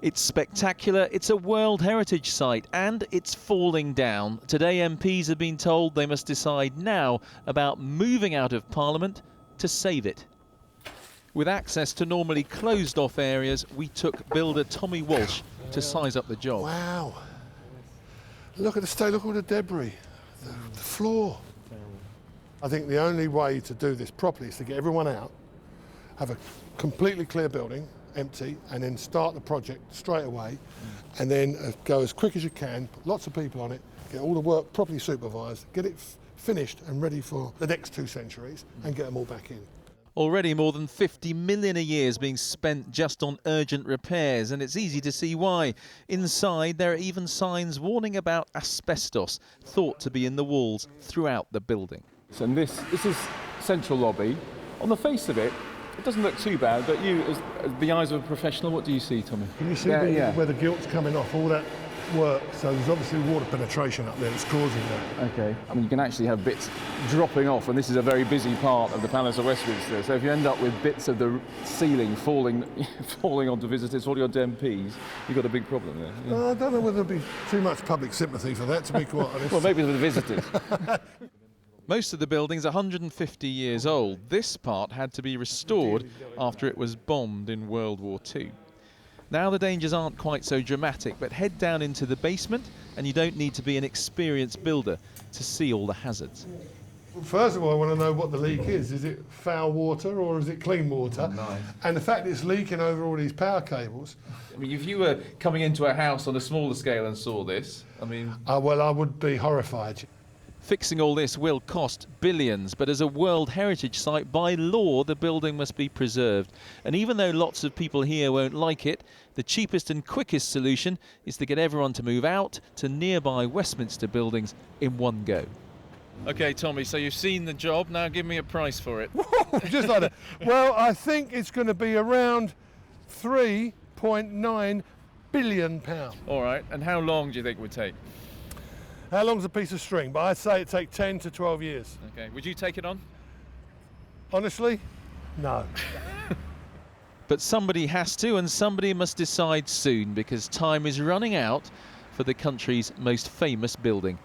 It's spectacular, it's a World Heritage Site, and it's falling down. Today MPs have been told they must decide now about moving out of Parliament to save it. With access to normally closed-off areas, we took builder Tommy Walsh to size up the job. Wow. Look at the state, look at all the debris, the floor. I think the only way to do this properly is to get everyone out, have a completely clear building, empty, and then start the project straight away, and then go as quick as you can, put lots of people on it, get all the work properly supervised, get it finished and ready for the next 2 centuries, and get them all back in. Already more than 50 million a year is being spent just on urgent repairs, and it's easy to see why. Inside, there are even signs warning about asbestos, thought to be in the walls throughout the building. And this is central lobby. On the face of it, it doesn't look too bad, but you, as the eyes of a professional, what do you see, Tommy? Can you see where the gilt's coming off, all that work? So there's obviously water penetration up there that's causing that. Okay. I mean, you can actually have bits dropping off, and this is a very busy part of the Palace of Westminster. So if you end up with bits of the ceiling falling onto visitors, falling onto MPs, you've got a big problem there. Yeah. I don't know whether there'll be too much public sympathy for that, to be quite honest. Well, maybe for the visitors. Most of the building's 150 years old. This part had to be restored after it was bombed in World War II. Now the dangers aren't quite so dramatic, but head down into the basement and you don't need to be an experienced builder to see all the hazards. Well, first of all, I want to know what the leak is. Is it foul water or is it clean water? Nice. And the fact it's leaking over all these power cables. I mean, if you were coming into a house on a smaller scale and saw this, I mean... well, I would be horrified. Fixing all this will cost billions, but as a World Heritage Site, by law, the building must be preserved. And even though lots of people here won't like it, the cheapest and quickest solution is to get everyone to move out to nearby Westminster buildings in one go. OK, Tommy, so you've seen the job. Now give me a price for it. Just like that. Well, I think it's going to be around £3.9 billion. All right, and how long do you think it would take? How long's a piece of string? But I'd say it'd take 10 to 12 years. OK, would you take it on? Honestly, no. But somebody has to, and somebody must decide soon, because time is running out for the country's most famous building.